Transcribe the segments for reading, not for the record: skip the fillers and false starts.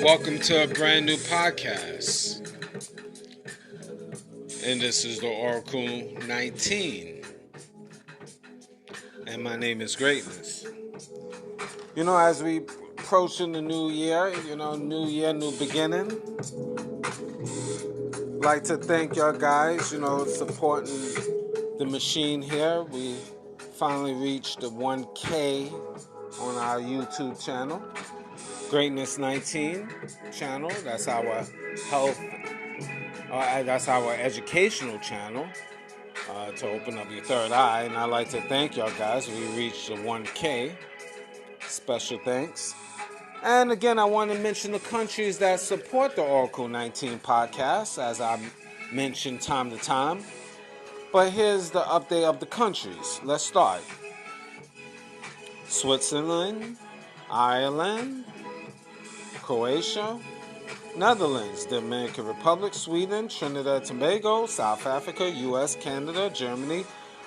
Welcome to a brand new podcast. And this is the Oracle 19. And my name is Greatness. As we approach in the new year, new year, new beginning. Like to thank y'all guys, supporting the machine here. We finally reached the 1K on our YouTube channel. Greatness 19 channel. That's our health, that's our educational channel to open up your third eye. And I'd like to thank y'all guys. We reached the 1K. Special thanks. And again, I want to mention the countries that support the Oracle 19 podcast, as I mention time to time. But here's the update of the countries. Let's start. Switzerland, Ireland, Croatia, Netherlands, Dominican Republic, Sweden, Trinidad and Tobago, South Africa, US, Canada, Germany,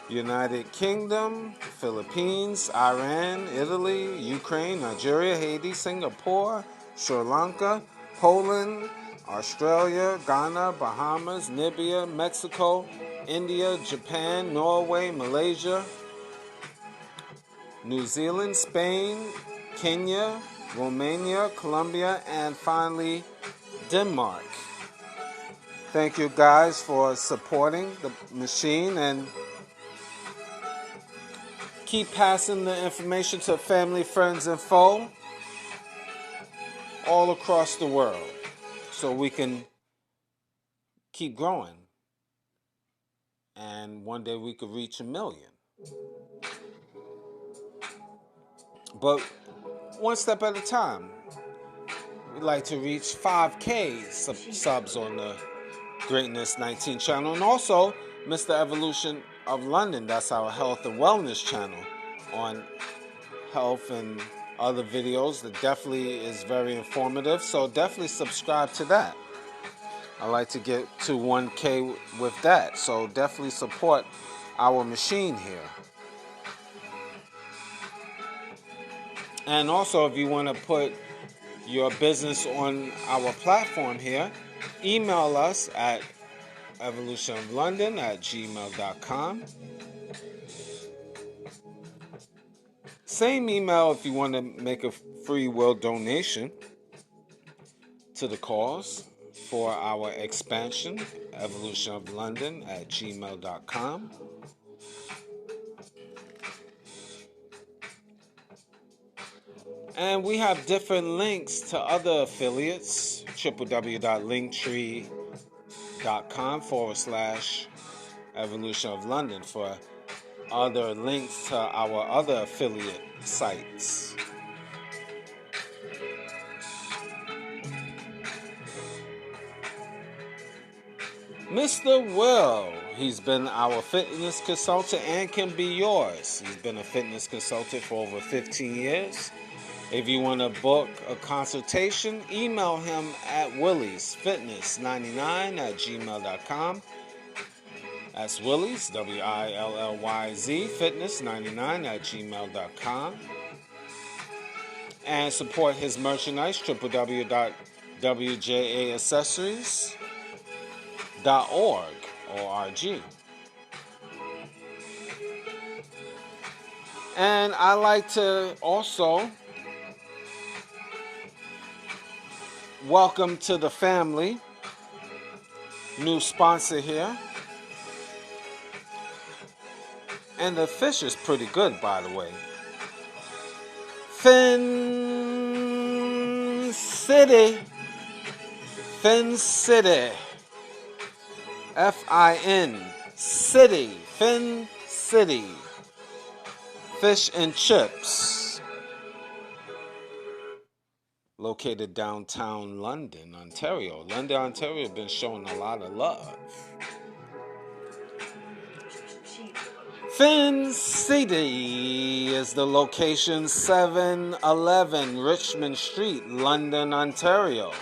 United Kingdom, Philippines, Iran, Italy, Ukraine, Nigeria, Haiti, Singapore, Sri Lanka, Poland, Australia, Ghana, Bahamas, Namibia, Mexico, India, Japan, Norway, Malaysia, New Zealand, Spain, Kenya, Romania, Colombia, and finally, Denmark. Thank you guys for supporting the machine and keep passing the information to family, friends, and foe all across the world so we can keep growing. And one day we could reach 1 million. But one step at a time. We'd like to reach 5K subs on the Greatness 19 channel. And also, Mr. Evolution of London, that's our health and wellness channel on health and other videos that definitely is very informative. So definitely subscribe to that. I like to get to 1K with that. So definitely support our machine here. And also, if you want to put your business on our platform here, email us at evolutionoflondon@gmail.com. Same email if you want to make a free will donation to the cause for our expansion, evolutionoflondon@gmail.com. And we have different links to other affiliates, www.linktree.com/Evolution of London for other links to our other affiliate sites. Mr. Will, he's been our fitness consultant and can be yours. He's been a fitness consultant for over 15 years. If you want to book a consultation, email him at williesfitness99@gmail.com. That's Willies, WILLYZ, fitness99@gmail.com. And support his merchandise, www.jaccessories.org. And I like to also welcome to the family, new sponsor here. And the fish is pretty good, by the way. Fin City. Fin City. Fin City. Fin City. Fish and Chips, located downtown London, Ontario. London, Ontario has been showing a lot of love. Fin City is the location, 711 Richmond Street, London, Ontario.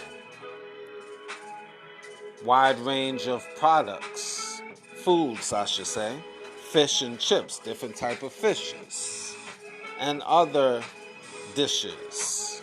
Wide range of products, foods I should say, fish and chips, different type of fishes, and other dishes.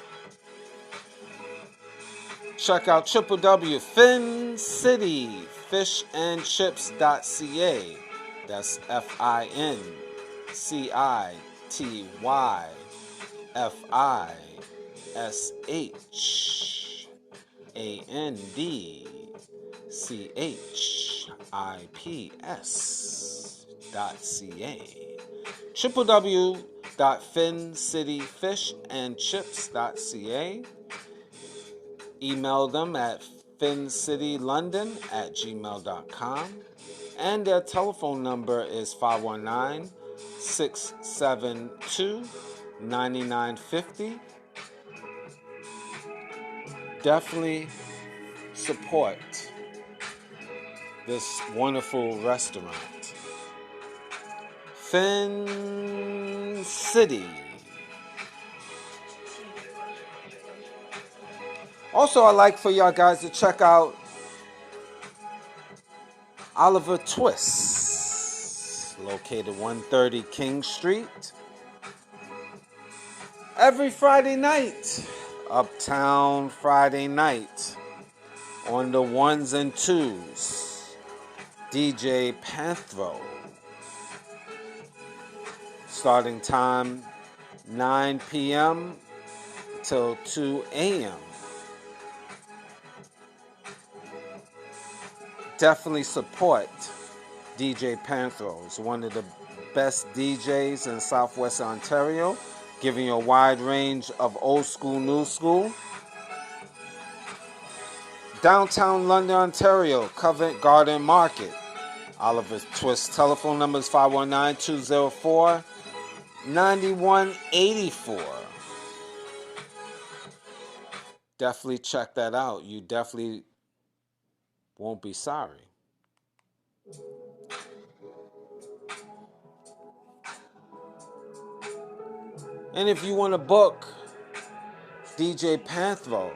Check out www.fincityfishandchips.ca. That's FINCITYFISHANDCHIPS.ca. www.fincityfishandchips.ca. Email them at fincitylondon@gmail.com. And their telephone number is 519-672-9950. Definitely support this wonderful restaurant. Fin City. Also, I'd like for y'all guys to check out Oliver Twist, located 130 King Street. Every Friday night, Uptown Friday night, on the ones and twos, DJ Panthro. Starting time 9 p.m. till 2 a.m. Definitely support DJ Panthro. He's one of the best DJs in Southwest Ontario, giving you a wide range of old school, new school. Downtown London, Ontario, Covent Garden Market. Oliver Twist telephone number is 519-204-9184. Definitely check that out. You definitely won't be sorry. And if you want to book DJ Panthro,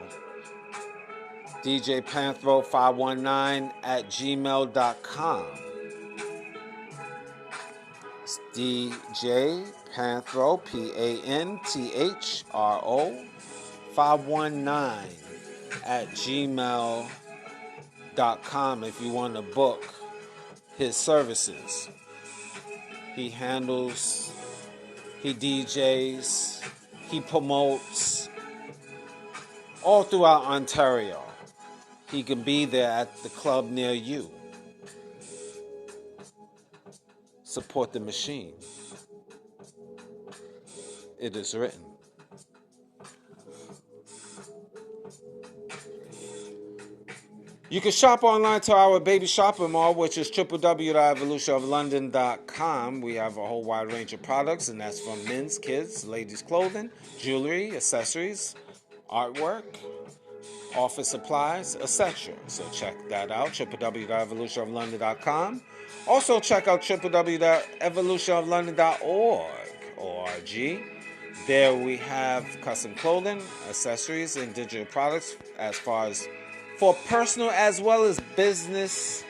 DJ Panthro 519@gmail.com. It's DJ Panthro, PANTHRO 519@gmail.com if you want to book his services. He handles, he DJs, he promotes all throughout Ontario. He can be there at the club near you. Support the machine. It is written. You can shop online to our baby shopping mall, which is www.evolutionoflondon.com. We have a whole wide range of products, and that's from men's, kids, ladies' clothing, jewelry, accessories, artwork, office supplies, etc. So check that out, www.evolutionoflondon.com. Also check out www.evolutionoflondon.org. There we have custom clothing, accessories, and digital products as far as for personal as well as business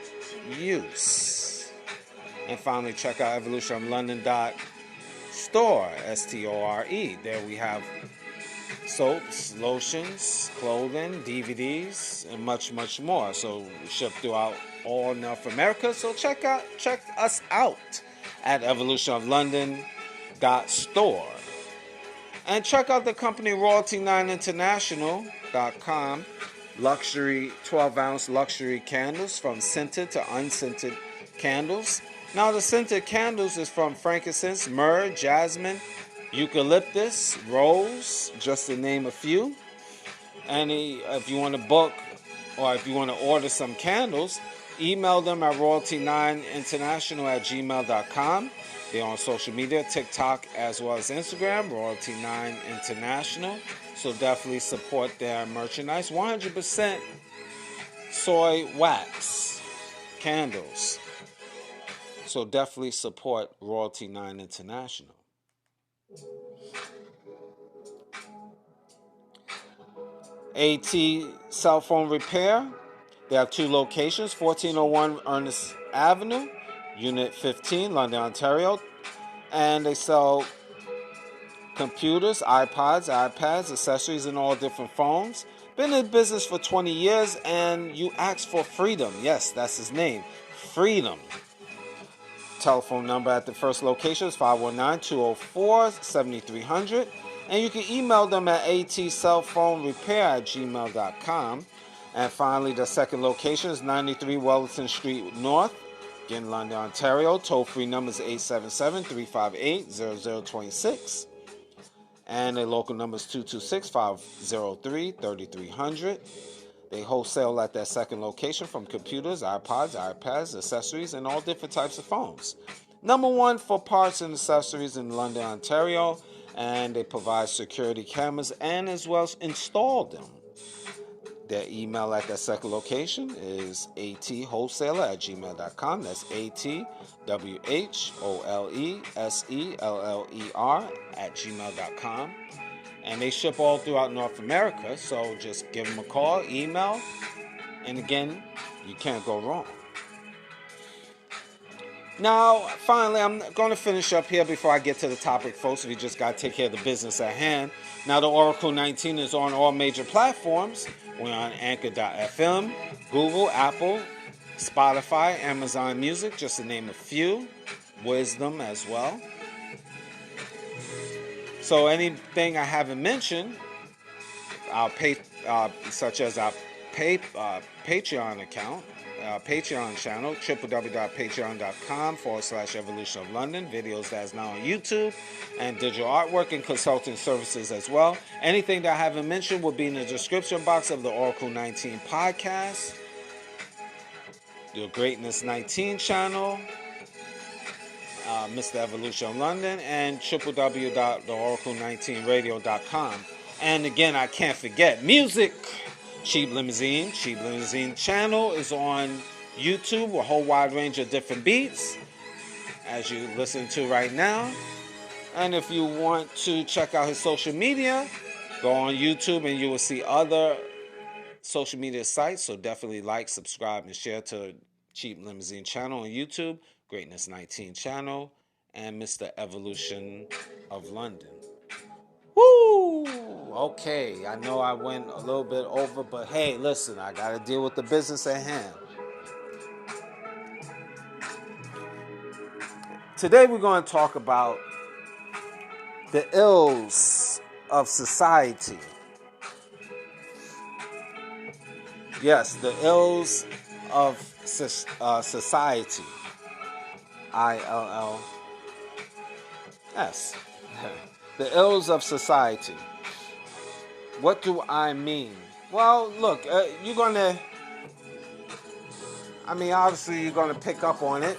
use. And finally, check out evolutionoflondon.store, STORE. There we have soaps, lotions, clothing, DVDs, and much, much more. So we ship throughout all North America. So check us out at evolutionoflondon.store. And check out the company Royalty9International.com. Luxury 12-ounce luxury candles, from scented to unscented candles. Now the scented candles is from frankincense, myrrh, jasmine, eucalyptus, rose, just to name a few. And if you want to book or if you want to order some candles, email them at royalty9international@gmail.com. They're on social media, TikTok as well as Instagram, Royalty 9 International. So definitely support their merchandise. 100% soy wax candles. So definitely support Royalty 9 International. AT Cell Phone Repair. They have 2 locations, 1401 Ernest Avenue, Unit 15, London, Ontario. And they sell computers, iPods, iPads, accessories, and all different phones. Been in business for 20 years, and you ask for freedom. Yes, that's his name, Freedom. Telephone number at the first location is 519-204-7300. And you can email them at atcellphonerepair@gmail.com. And finally, the second location is 93 Wellington Street North, in London, Ontario. Toll-free number is 877-358-0026. And the local number is 226-503-3300. They wholesale at their second location from computers, iPods, iPads, accessories, and all different types of phones. Number 1 for parts and accessories in London, Ontario. And they provide security cameras and as well as install them. Their email at that second location is atwholesaler@gmail.com. That's atwholeseller@gmail.com. And they ship all throughout North America, so just give them a call, email, and again, you can't go wrong. Now, finally, I'm going to finish up here before I get to the topic, folks. We just got to take care of the business at hand. Now, the Oracle 19 is on all major platforms. We're on Anchor.fm, Google, Apple, Spotify, Amazon Music, just to name a few. Wisdom as well. So anything I haven't mentioned, our such as our Patreon account, Patreon channel, www.patreon.com/Evolution of London. Videos that is now on YouTube, and digital artwork and consulting services as well. Anything that I haven't mentioned will be in the description box of the Oracle 19 podcast, the Greatness 19 channel, Mr. Evolution of London, and www.theoracle19radio.com. And again, I can't forget music. Cheap Limousine channel is on YouTube, a whole wide range of different beats, as you listen to right now. And if you want to check out his social media, go on YouTube and you will see other social media sites. So definitely like, subscribe, and share to Cheap Limousine channel on YouTube, Greatness 19 channel, and Mr. Evolution of London. Woo! Okay, I know I went a little bit over, but hey, listen, I got to deal with the business at hand. Today we're going to talk about the ills of society. Yes, the ills of society. ILLS. The ills of society. What do I mean? Well, look, you're going to... obviously you're going to pick up on it.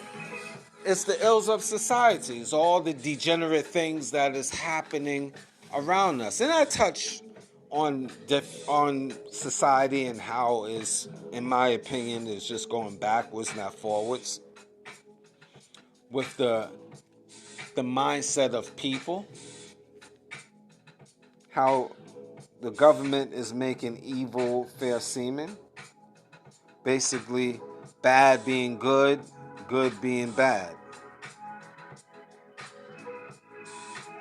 It's the ills of society. It's all the degenerate things that is happening around us. And I touch on society and how is, in my opinion, is just going backwards, not forwards. With the mindset of people. How the government is making evil fair seeming. Basically, bad being good, good being bad.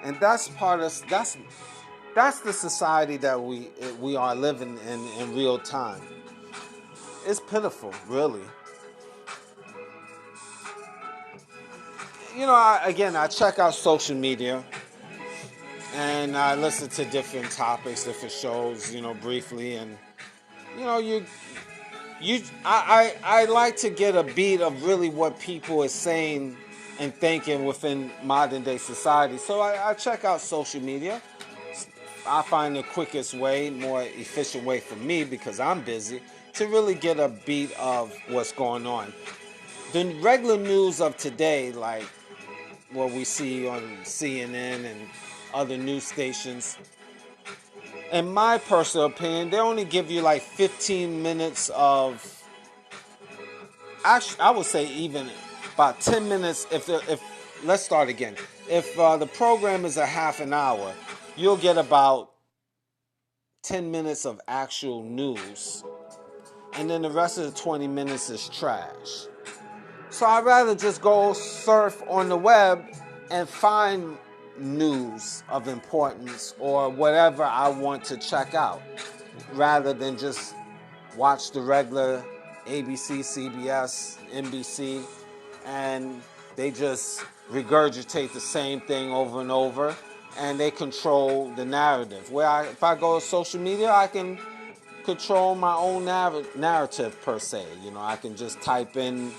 And that's the society that we are living in real time. It's pitiful, really. I check out social media and I listen to different topics, different shows, briefly, and I like to get a beat of really what people are saying and thinking within modern day society. So I check out social media. I find the quickest way, more efficient way for me, because I'm busy, to really get a beat of what's going on. The regular news of today, like what we see on CNN and other news stations. In my personal opinion, they only give you like 15 minutes of, actually, I would say even about 10 minutes. If let's start again. If the program is a half an hour, you'll get about 10 minutes of actual news, and then the rest of the 20 minutes is trash. So I'd rather just go surf on the web and find news of importance or whatever I want to check out, rather than just watch the regular ABC, CBS, NBC, and they just regurgitate the same thing over and over, and they control the narrative. If I go to social media, I can control my own narrative per se. You know, I can just type in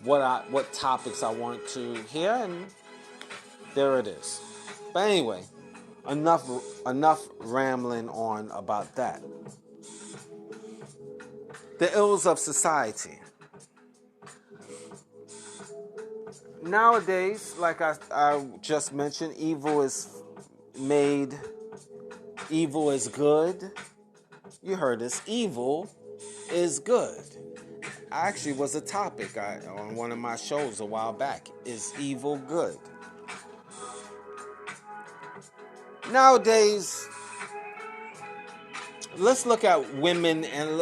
what topics I want to hear, and there it is. But anyway, enough rambling on about that. The ills of society. Nowadays, like I just mentioned, evil is good. You heard this. Evil is good. Actually was a topic on one of my shows a while back. Is evil good? Nowadays, let's look at women and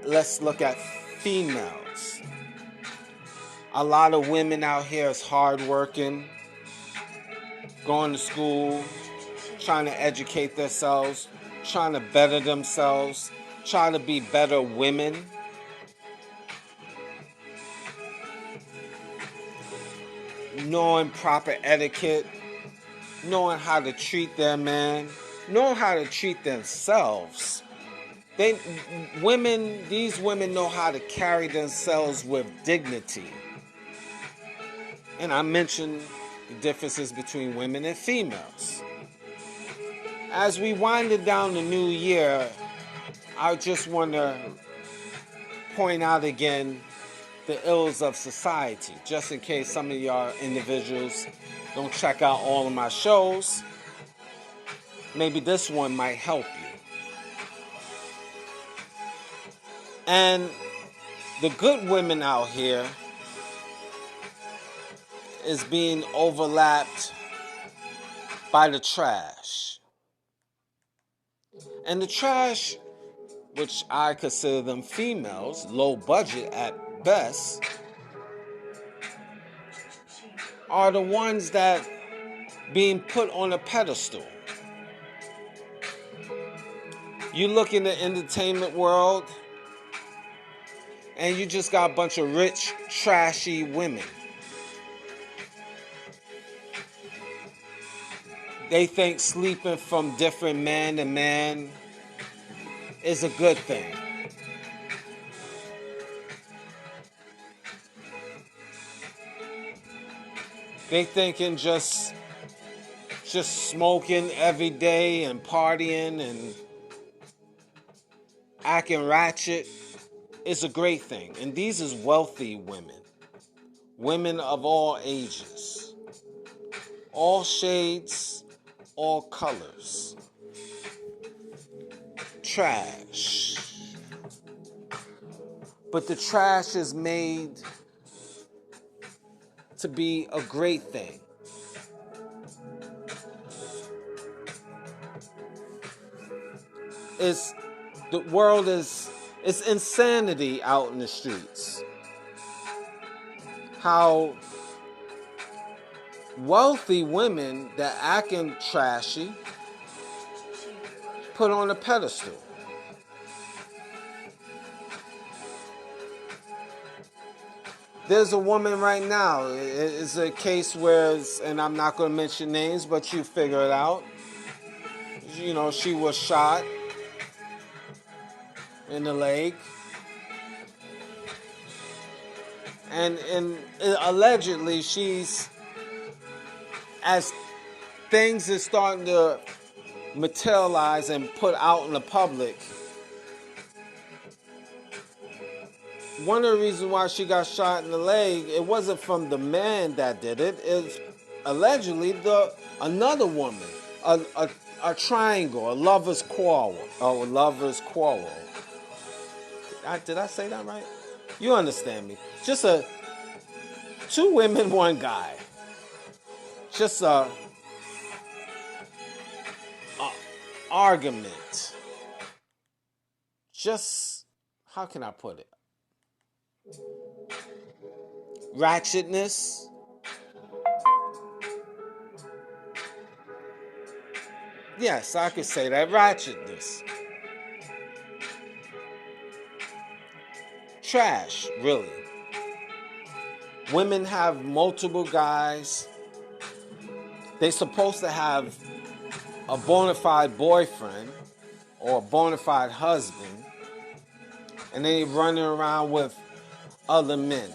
let's look at females. A lot of women out here is hardworking, going to school, trying to educate themselves, trying to better themselves, trying to be better women. Knowing proper etiquette, knowing how to treat their man, knowing how to treat themselves. These women know how to carry themselves with dignity. And I mentioned the differences between women and females. As we winded down the new year, I just want to point out again the ills of society, just in case some of y'all individuals don't check out all of my shows. Maybe this one might help you. And the good women out here is being overlapped by the trash. And the trash, which I consider them females, low budget at best, are the ones that being put on a pedestal. You look in the entertainment world and you just got a bunch of rich, trashy women. They think sleeping from different man to man is a good thing. They thinking just smoking every day and partying and acting ratchet is a great thing. And these is wealthy women. Women of all ages. All shades, all colors. Trash. But the trash is made to be a great thing. It's insanity out in the streets. How wealthy women that acting trashy put on a pedestal. There's a woman right now. It's a case where, and I'm not going to mention names, but you figure it out. You know, she was shot in the leg. And allegedly she's, as things is starting to materialize and put out in the public, one of the reasons why she got shot in the leg, it wasn't from the man that did it. It's allegedly another woman, a triangle, a lover's quarrel, or a lover's quarrel. Did I say that right? You understand me? Just two women, one guy. Just a argument. Just, how can I put it? Ratchetness. Yes, I could say that. Ratchetness. Trash, really. Women have multiple guys. They're supposed to have a bona fide boyfriend or a bona fide husband, and they running around with other men.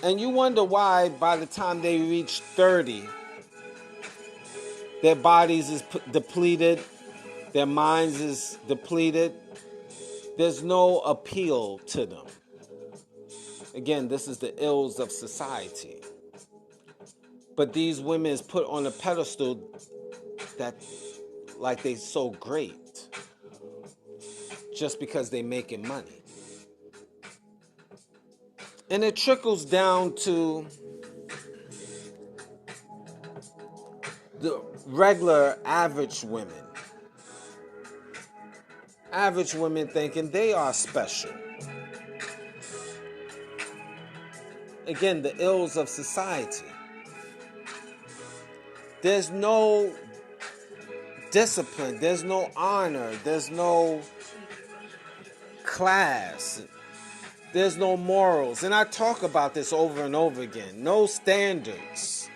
And you wonder why by the time they reach 30, their bodies is depleted, their minds is depleted. There's no appeal to them. Again, this is the ills of society. But these women is put on a pedestal that like they so great just because they making money. And it trickles down to the regular average women. Average women thinking they are special. Again, the ills of society. There's no discipline, there's no honor, there's no class, there's no morals. And I talk about this over and over again. No standards.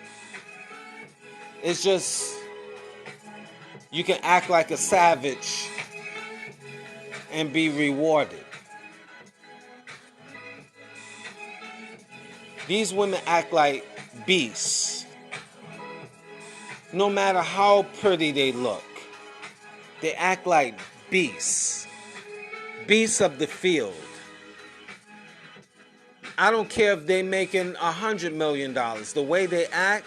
It's just, you can act like a savage and be rewarded. These women act like beasts. No matter how pretty they look, they act like beasts. Beasts of the field. I don't care if they're making $100 million. The way they act,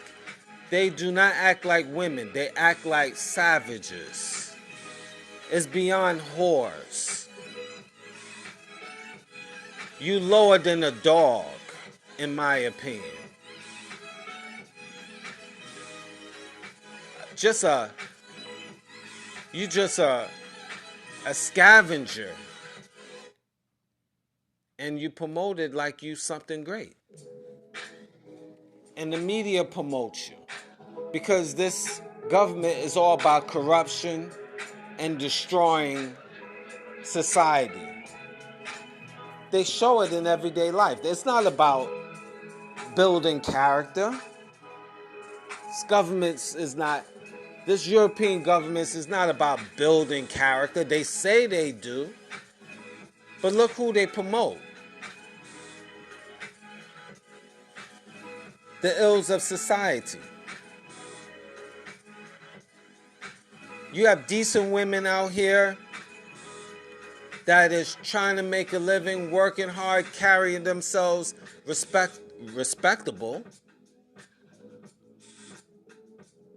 they do not act like women. They act like savages. It's beyond whores. You lower than a dog, in my opinion. You just a scavenger. And you promote it like you something great. And the media promotes you. Because this government is all about corruption and destroying society. They show it in everyday life. It's not about building character. This European government is not about building character. They say they do. But look who they promote. The ills of society. You have decent women out here that is trying to make a living, working hard, carrying themselves respectable.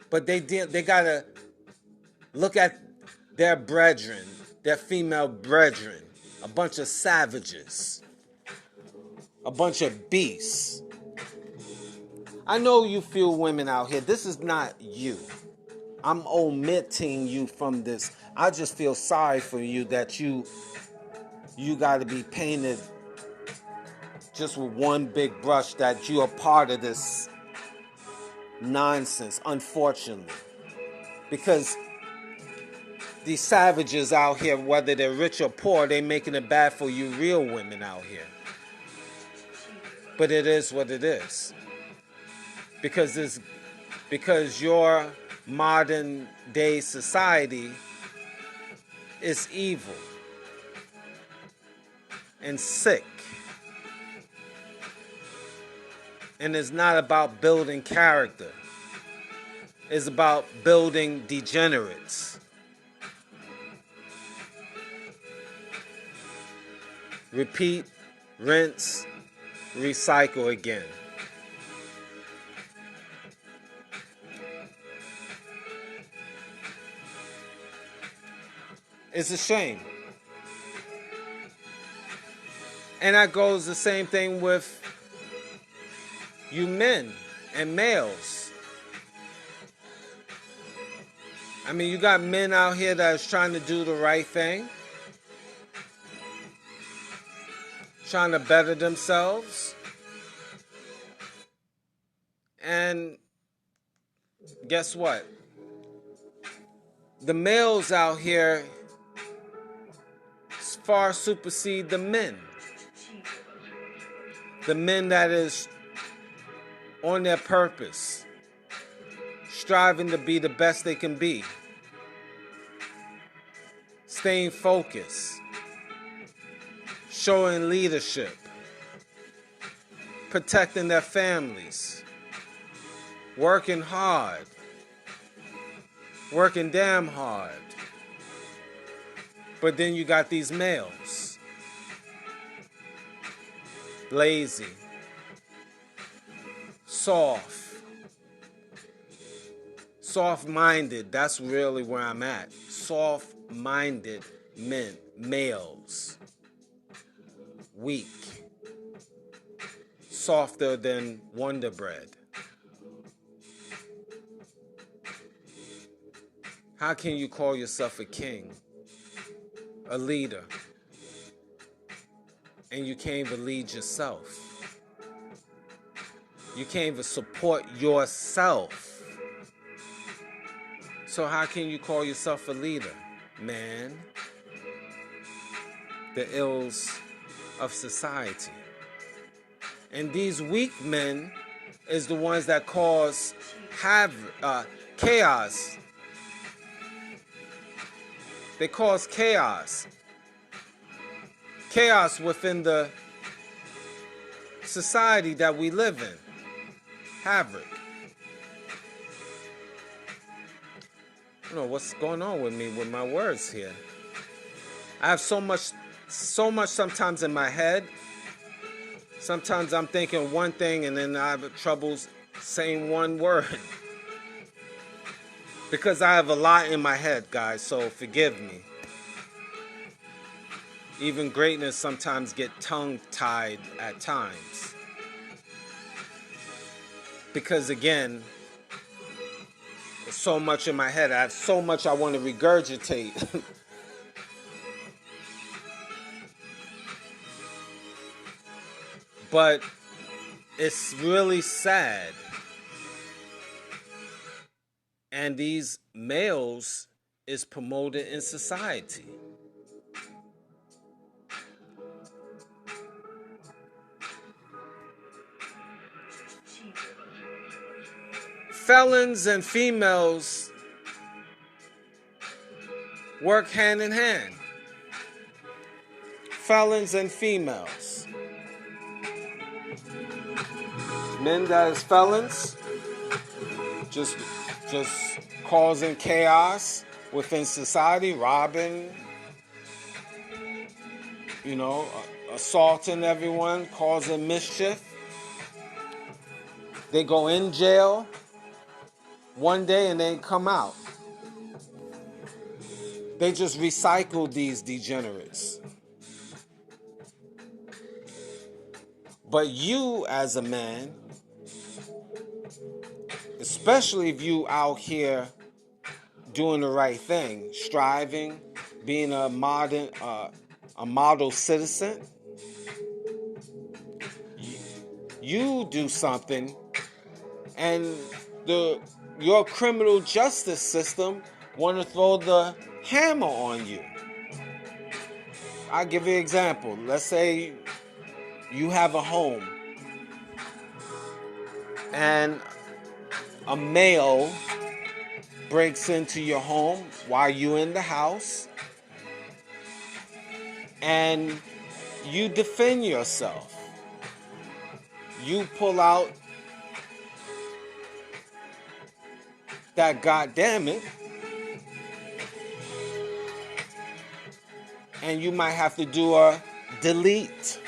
But they gotta look at their brethren, their female brethren, a bunch of savages, a bunch of beasts. I know you feel women out here. This is not you. I'm omitting you from this. I just feel sorry for you that you got to be painted just with one big brush, that you are part of this nonsense, unfortunately. Because these savages out here, whether they're rich or poor, they're making it bad for you real women out here. But it is what it is. Because your modern day society is evil and sick. And it's not about building character. It's about building degenerates. Repeat, rinse, recycle again. It's a shame. And that goes the same thing with you men and males. I mean, you got men out here that's trying to do the right thing, trying to better themselves. And guess what? The males out here far supersede the men. The men that is on their purpose, striving to be the best they can be, staying focused, showing leadership, protecting their families, working hard, working damn hard. But then you got these males, lazy, soft-minded. That's really where I'm at. Soft-minded men, males, weak, softer than Wonder Bread. How can you call yourself a king, a leader, and you can't even lead yourself? You can't even support yourself. So how can you call yourself a leader, man? The ills of society. And these weak men is the ones that cause chaos. They cause chaos. Chaos within the society that we live in. Havoc. I don't know what's going on with me with my words here. I have so much sometimes in my head. Sometimes I'm thinking one thing and then I have troubles saying one word. Because I have a lot in my head, guys, so forgive me. Even greatness sometimes get tongue-tied at times. Because again, there's so much in my head. I have so much I want to regurgitate. But it's really sad. And these males is promoted in society. Felons and females work hand in hand. Felons and females. Men that is felons, just causing chaos within society, robbing, assaulting everyone, causing mischief. They go in jail one day and then come out. They just recycle these degenerates. But you as a man, especially if you out here doing the right thing, striving, being a model citizen, you do something and your criminal justice system want to throw the hammer on you. I'll give you an example. Let's say you have a home and a male breaks into your home while you're in the house and you defend yourself. You pull out that goddamn it, and you might have to do a delete.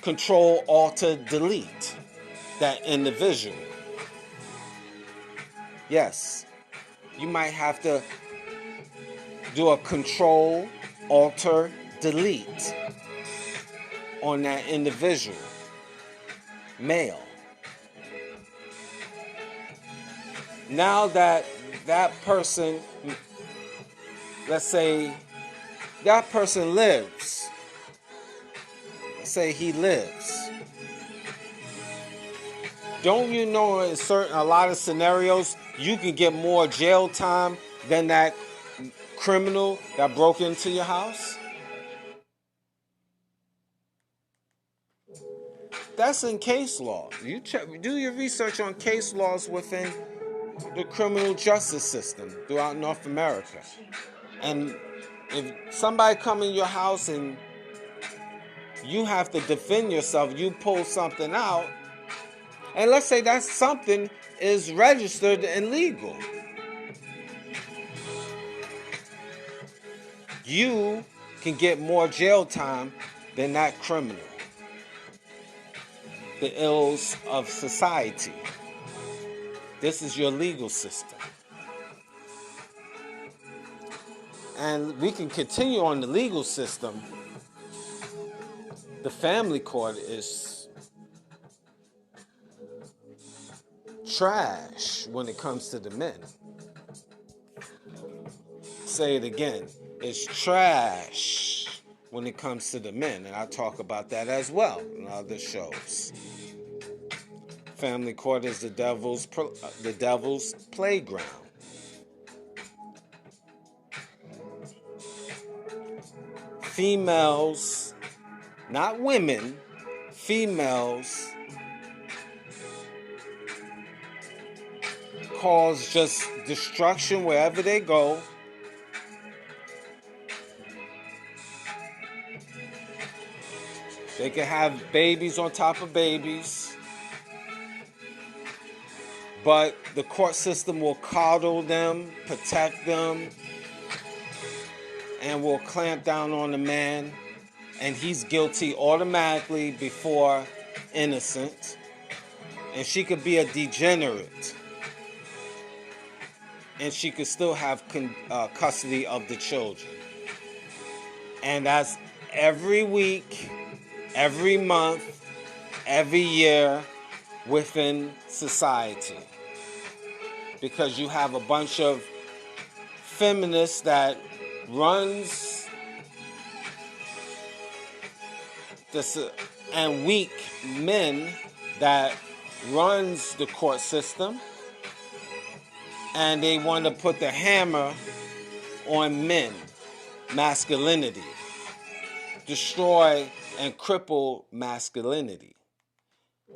Control, Alter, Delete that individual. Yes, you might have to do a Control, Alter, Delete on that individual, male. Now that person, let's say that person lives, let's say he lives. Don't you know in a lot of scenarios, you can get more jail time than that criminal that broke into your house? That's in case law. You do your research on case laws within the criminal justice system throughout North America. And if somebody come in your house and you have to defend yourself, you pull something out, and let's say that something is registered and legal, you can get more jail time than that criminal. The ills of society. This is your legal system. And we can continue on the legal system. The family court is trash when it comes to the men. Say it again. It's trash when it comes to the men. And I talk about that as well in other shows. Family court is the devil's playground. Females, not women, females cause just destruction wherever they go. They can have babies on top of babies, but the court system will coddle them, protect them, and will clamp down on the man, and he's guilty automatically before innocent. And she could be a degenerate, and she could still have custody of the children. And that's every week, every month, every year within society. Because you have a bunch of feminists that runs this, and weak men that runs the court system, and they want to put the hammer on men, masculinity, destroy and cripple masculinity.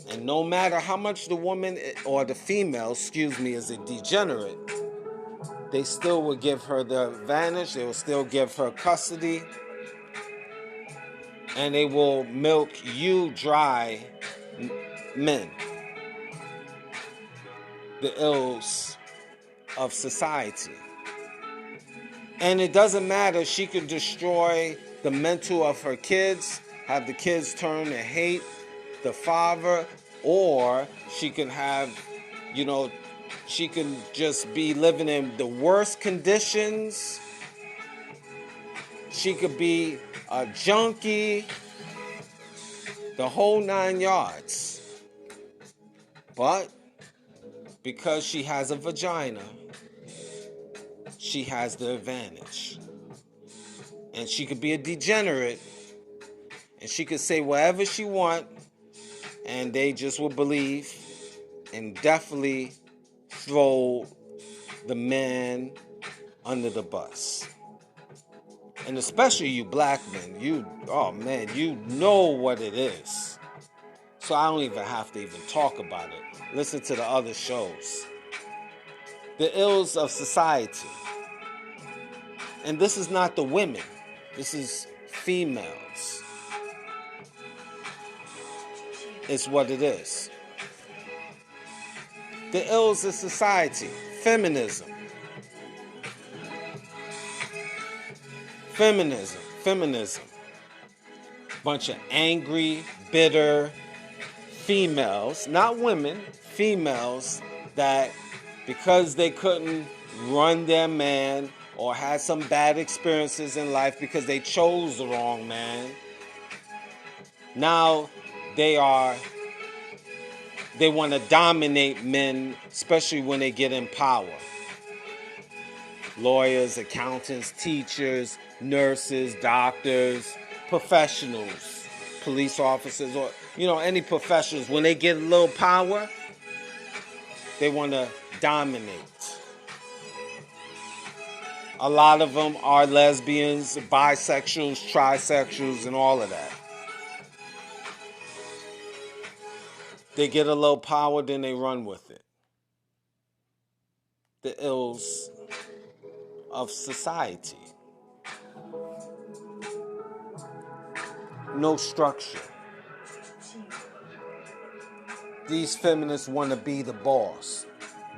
And no matter how much the woman or the female, is a degenerate, they still will give her the advantage, they will still give her custody, and they will milk you dry, men. The ills of society. And it doesn't matter, she could destroy the mental of her kids, have the kids turn to hate the father, or she can have, she can just be living in the worst conditions. She could be a junkie, the whole 9 yards. But because she has a vagina, she has the advantage. And she could be a degenerate, and she could say whatever she wants, and they just will believe and definitely throw the man under the bus. And especially you black men, you know what it is. So I don't even have to even talk about it. Listen to the other shows. The ills of society. And this is not the women. This is females. It's what it is. The ills of society. Feminism. Bunch of angry, bitter females, not women, females, that because they couldn't run their man or had some bad experiences in life because they chose the wrong man, now they want to dominate men, especially when they get in power. Lawyers, accountants, teachers, nurses, doctors, professionals, police officers, or any professionals, when they get a little power, they want to dominate. A lot of them are lesbians, bisexuals, trisexuals, and all of that. They get a little power, then they run with it. The ills of society. No structure. These feminists want to be the boss.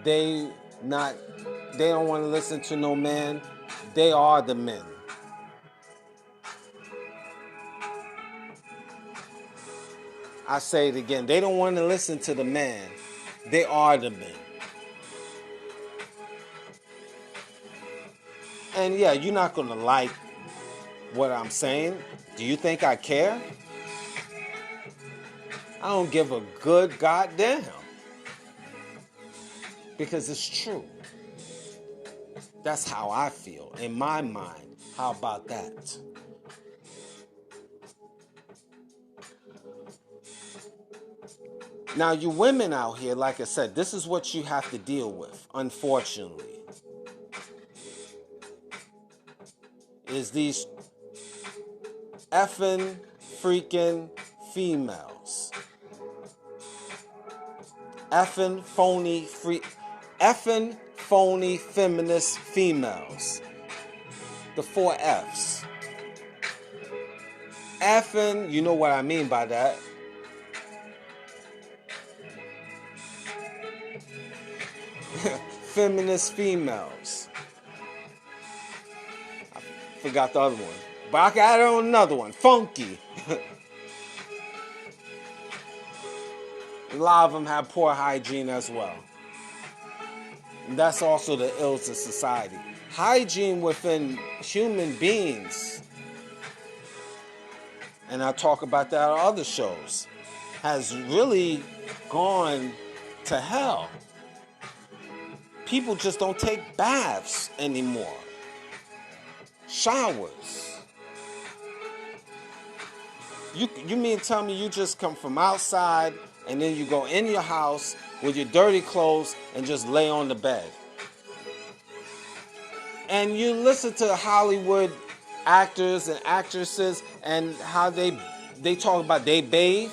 They don't want to listen to no man. They are the men. I say it again. They don't want to listen to the man. They are the men. And yeah, you're not going to like what I'm saying. Do you think I care? I don't give a good goddamn. Because it's true. That's how I feel in my mind. How about that? Now, you women out here, like I said, this is what you have to deal with, unfortunately. Is these effing freaking females. Effing phony feminist females. The 4 F's. Effing, you know what I mean by that. Feminist females. I forgot the other one. But I got another one. Funky. A lot of them have poor hygiene as well. And that's also the ills of society. Hygiene within human beings, and I talk about that on other shows, has really gone to hell. People just don't take baths anymore. Showers. You mean tell me you just come from outside and then you go in your house with your dirty clothes and just lay on the bed? And you listen to Hollywood actors and actresses and how they talk about they bathe.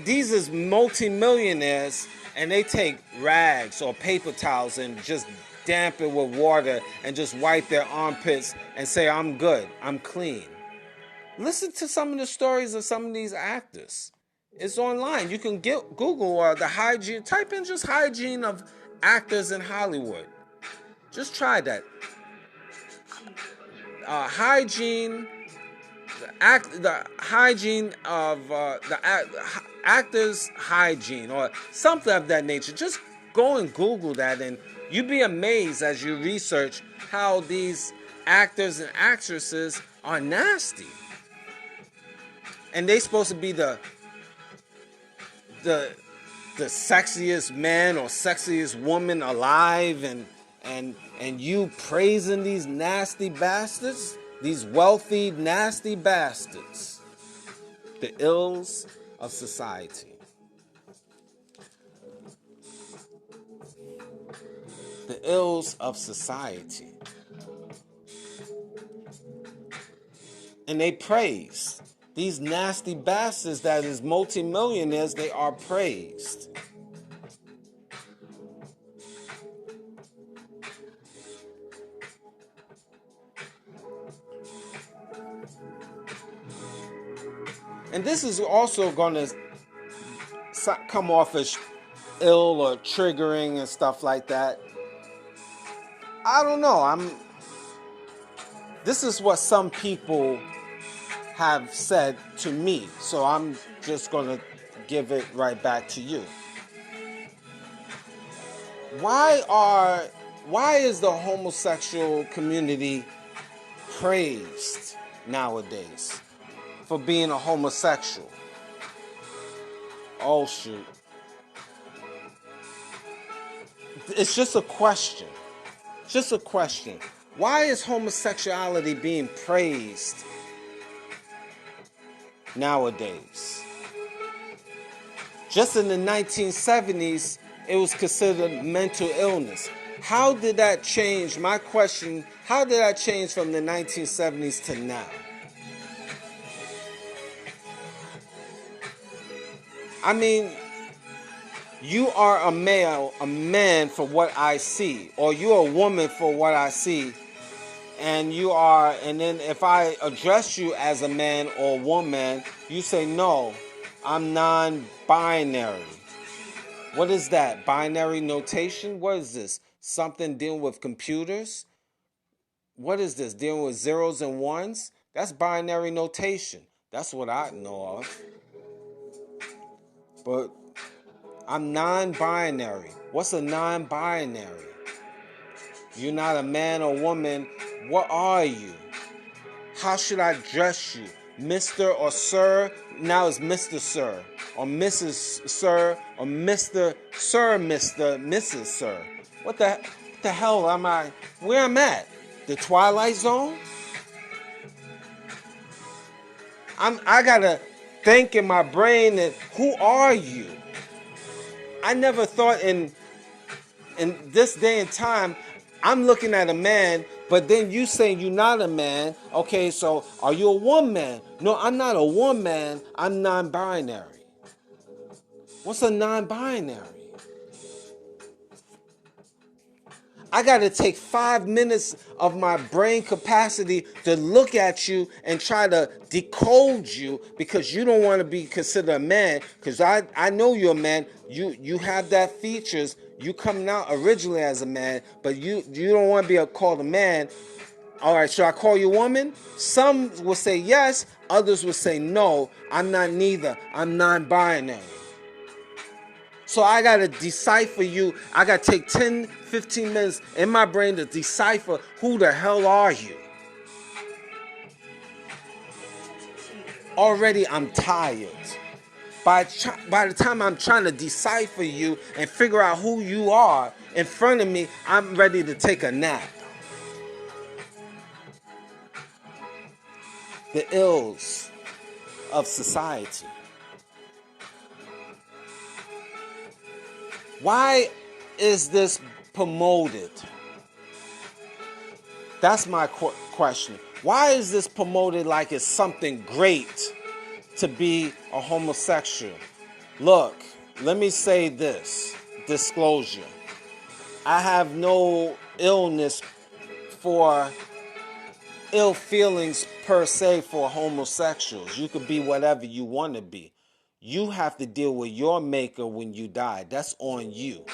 These is multimillionaires, and they take rags or paper towels and just damp it with water and just wipe their armpits and say, I'm good, I'm clean. Listen to some of the stories of some of these actors. It's online. You can Google the hygiene. Type in just hygiene of actors in Hollywood. Just try that. Hygiene, the hygiene of the actors' hygiene or something of that nature. Just go and Google that, and you'd be amazed as you research how these actors and actresses are nasty. And they supposed to be the sexiest man or sexiest woman alive, and you praising these nasty bastards, these wealthy nasty bastards. The ills of society. The ills of society. And they praise. These nasty bastards that is multimillionaires, they are praised. And this is also going to come off as ill or triggering and stuff like that. I don't know. This is what some people have said to me. So I'm just going to give it right back to you. Why is the homosexual community praised nowadays for being a homosexual? Oh shoot. It's just a question. Just a question. Why is homosexuality being praised nowadays? Just in the 1970s, it was considered mental illness. How did that change? My question, how did that change from the 1970s to now? I mean, you are a man for what I see, or you're a woman for what I see, and then if I address you as a man or woman, you say, no, I'm non-binary. What is that? Binary notation? What is this? Something dealing with computers? What is this? Dealing with zeros and ones? That's binary notation. That's what I know of. But I'm non-binary. What's a non-binary? You're not a man or woman. What are you? How should I address you? Mr. or Sir? Now it's Mr. Sir. Or Mrs. Sir. Or Mr. Sir, Mr. Mrs. Sir. What the hell am I? Where I'm at? The Twilight Zone? I gotta think in my brain that who are you? I never thought in this day and time, I'm looking at a man, but then you saying you're not a man. Okay, so are you a woman? No, I'm not a woman. I'm non-binary. What's a non-binary? I got to take 5 minutes of my brain capacity to look at you and try to decode you because you don't want to be considered a man. Because I know you're a man. You have that features. You coming out originally as a man, but you don't want to be called a man. All right, should I call you a woman? Some will say yes. Others will say no. I'm not neither. I'm non-binary. So I got to decipher you. I got to take 10, 15 minutes in my brain to decipher who the hell are you. Already I'm tired. By the time I'm trying to decipher you and figure out who you are in front of me, I'm ready to take a nap. The ills of society. Why is this promoted? That's my question. Why is this promoted like it's something great to be a homosexual? Look, let me say this, disclosure. I have no illness for ill feelings per se for homosexuals. You could be whatever you want to be. You have to deal with your maker when you die. That's on you.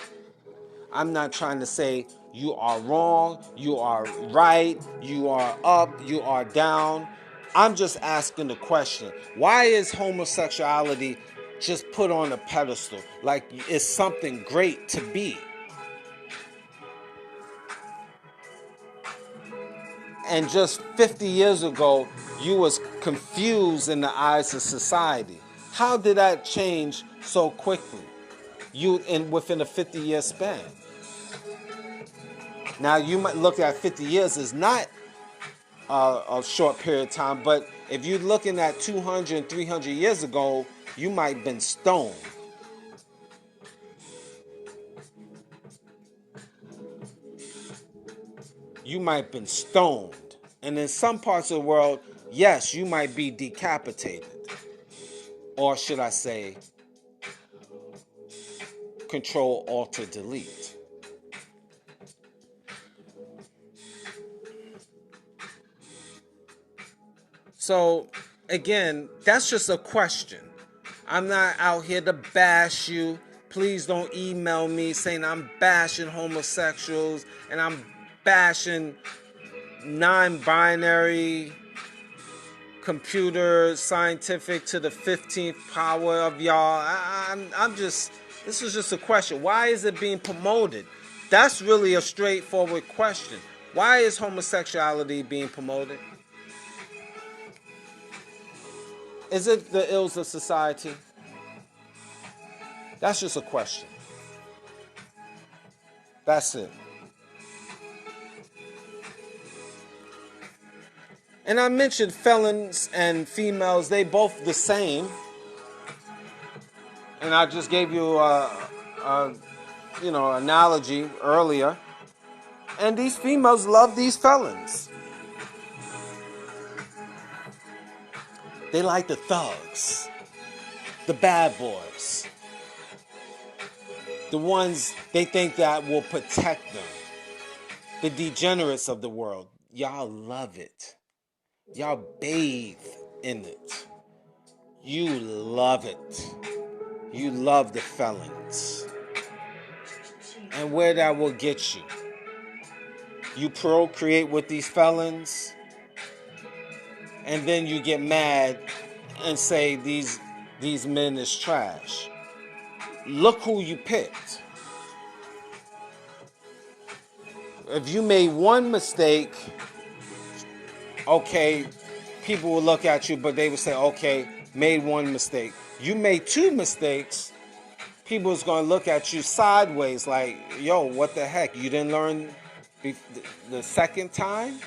I'm not trying to say you are wrong, you are right, you are up, you are down. I'm just asking the question. Why is homosexuality just put on a pedestal? Like it's something great to be. And just 50 years ago, you was confused in the eyes of society. How did that change so quickly? Within a 50-year span. Now you might look at 50 years as not a short period of time, but if you're looking at 200 and 300 years ago, you might have been stoned. You might have been stoned. And in some parts of the world, yes, you might be decapitated. Or should I say, Control, Alt, Delete. So, again, that's just a question. I'm not out here to bash you. Please don't email me saying I'm bashing homosexuals and I'm bashing non-binary computer scientific to the 15th power of y'all. This is just a question. Why is it being promoted? That's really a straightforward question. Why is homosexuality being promoted? Is it the ills of society? That's just a question. That's it. And I mentioned felons and females, they both the same. And I just gave you analogy earlier. And these females love these felons. They like the thugs, the bad boys, the ones they think that will protect them, the degenerates of the world. Y'all love it. Y'all bathe in it. You love it. You love the felons. And where that will get you. You procreate with these felons, and then you get mad and say these men is trash. Look who you picked. If you made one mistake, okay, people will look at you, but they would say, okay, made one mistake. You made two mistakes, people's going to look at you sideways like, yo, what the heck? You didn't learn the second time?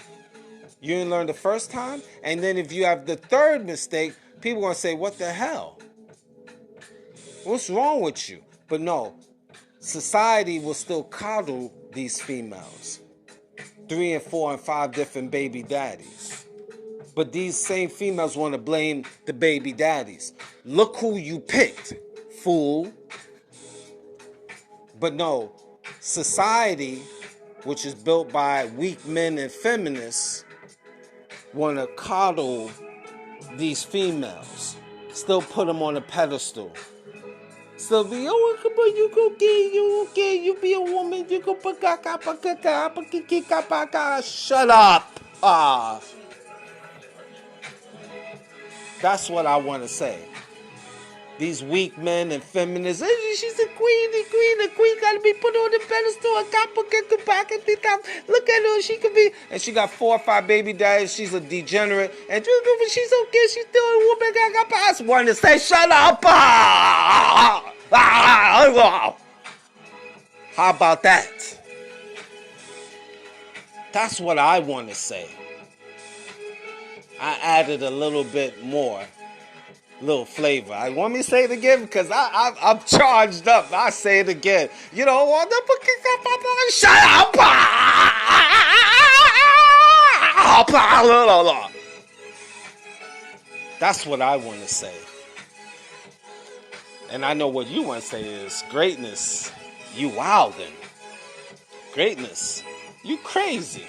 You didn't learn the first time? And then if you have the third mistake, people are going to say, what the hell? What's wrong with you? But no, society will still coddle these females. 3 and 4 and 5 different baby daddies. But these same females want to blame the baby daddies. Look who you picked, fool. But no, society, which is built by weak men and feminists, want to coddle these females. Still put them on a pedestal. Still be, oh, come on, you go gay, you okay, you be a woman, you go shut up. That's what I want to say. These weak men and feminists, she's a queen, the queen gotta be put on the pedestal. Look at her, she could be, and she got 4 or 5 baby daddies. She's a degenerate, and she's okay. She's still a woman. I just want to say, shut up. How about that? That's what I want to say. I added a little bit more. Little flavor. I want me to say it again because I'm charged up. I say it again. You don't want to shut up. That's what I want to say. And I know what you want to say is greatness. You wildin'. Greatness. You crazy.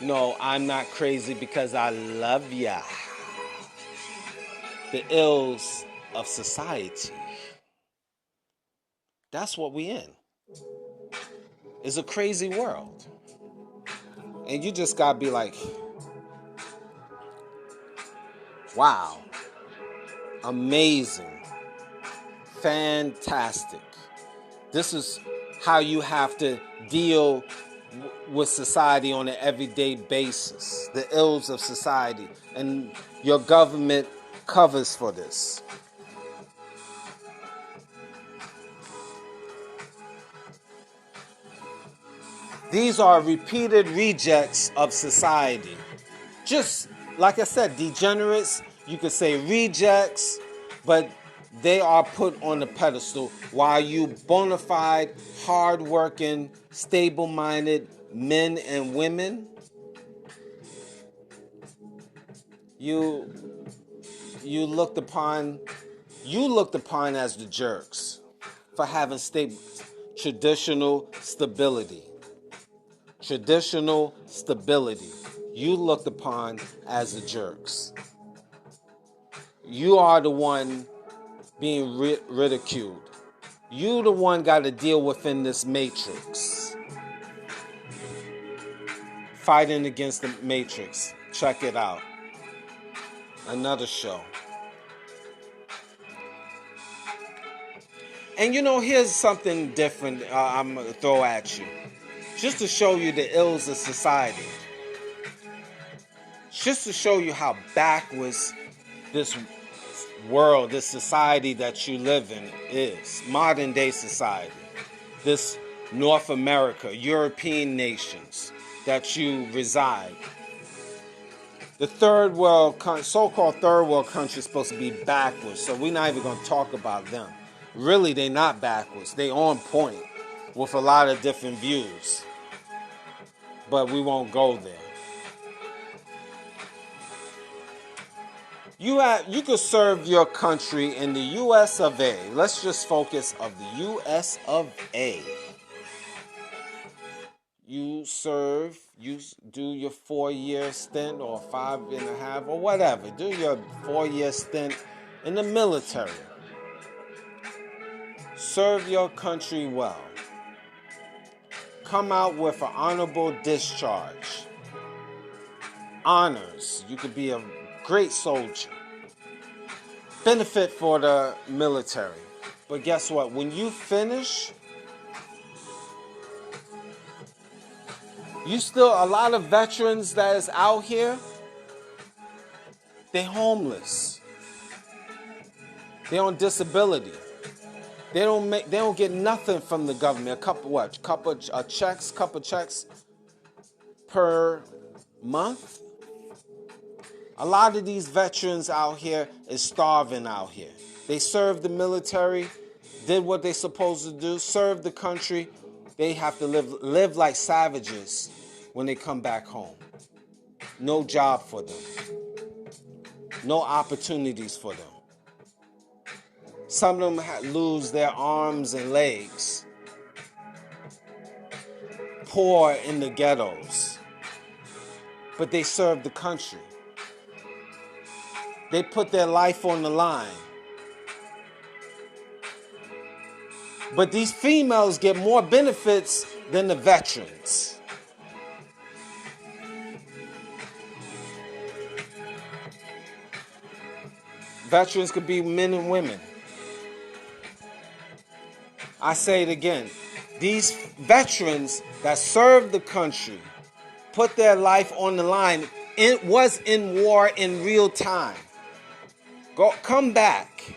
No, I'm not crazy because I love ya. The ills of society. That's what we in. It's a crazy world. And you just gotta be like, wow, amazing, fantastic. This is how you have to deal with society on an everyday basis. The ills of society. And your government covers for this. These are repeated rejects of society. Just like I said, degenerates, you could say rejects, but they are put on the pedestal while you bona fide, hard-working, stable-minded men and women, you looked upon as the jerks for having traditional stability. Traditional stability. You looked upon as the jerks. You are the one being ridiculed. You the one got to deal within this matrix. Fighting against the matrix. Check it out. another show. And here's something different I'm going to throw at you. Just to show you the ills of society. Just to show you how backwards this world, this society that you live in is. Modern day society. This North America, European nations that you reside. The third world, so-called third world country is supposed to be backwards, so we're not even going to talk about them. Really, they're not backwards. They on point with a lot of different views. But we won't go there. You could serve your country in the U.S. of A. Let's just focus of the U.S. of A. You do your 4-year stint or 5.5 or whatever. Do your 4-year stint in the military. Serve your country well. Come out with an honorable discharge. Honors. You could be a great soldier. Benefit for the military. But guess what? When you finish, a lot of veterans that is out here, they're homeless. They're on disability. They don't get nothing from the government. A couple checks per month. A lot of these veterans out here is starving out here. They served the military, did what they're supposed to do, served the country. They have to live like savages when they come back home. No job for them. No opportunities for them. Some of them lose their arms and legs. Poor in the ghettos. But they serve the country. They put their life on the line. But these females get more benefits than the veterans. Veterans could be men and women. I say it again. These veterans that served the country, put their life on the line, was in war in real time. Come back.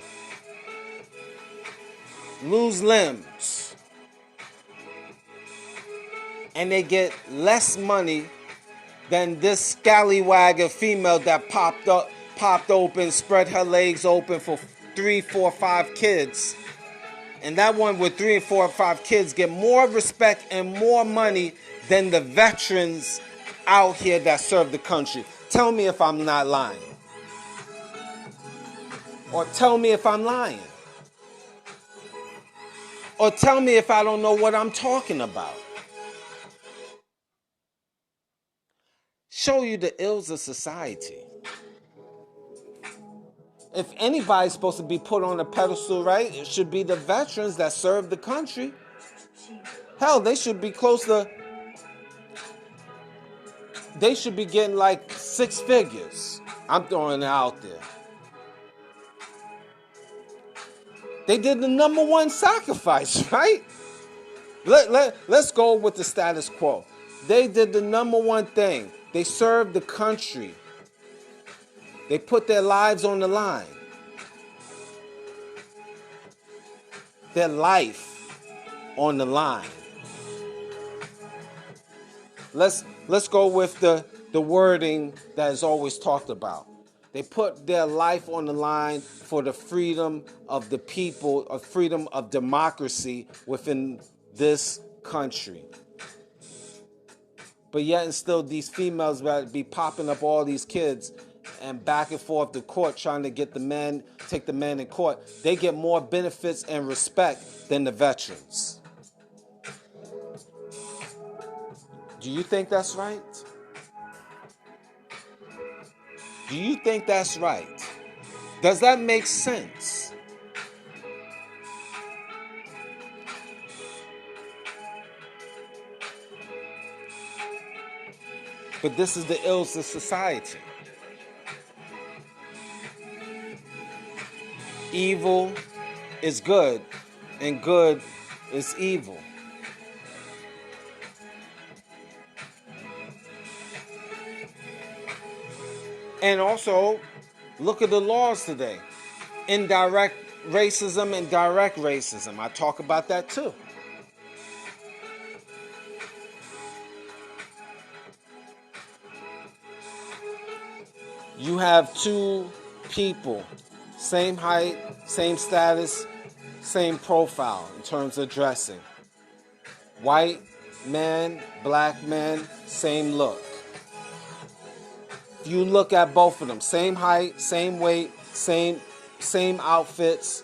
Lose limbs. And they get less money than this scallywag female that popped open, spread her legs open for 3, 4, 5 kids. And that one with 3 and 4 or 5 kids get more respect and more money than the veterans out here that serve the country. Tell me if I'm not lying. Or tell me if I'm lying. Or tell me if I don't know what I'm talking about. Show you the ills of society. If anybody's supposed to be put on a pedestal, right, it should be the veterans that serve the country. Hell, they should be they should be getting like 6 figures. I'm throwing it out there. They did the number one sacrifice, right? Let's go with the status quo. They did the number one thing. They served the country. They put their lives on the line. Their life on the line. Let's go with the wording that is always talked about. They put their life on the line for the freedom of the people, of freedom of democracy within this country. But yet and still, these females will be popping up all these kids and back and forth to court trying to get take the men in court. They get more benefits and respect than the veterans. Do you think that's right? Do you think that's right? Does that make sense? But this is the ills of society. evil is good and good is evil. And also, look at the laws today. Indirect racism and direct racism. I talk about that too. You have two people, same height, same status, same profile in terms of dressing. White man, black man, same look. If you look at both of them, same height, same weight, same outfits,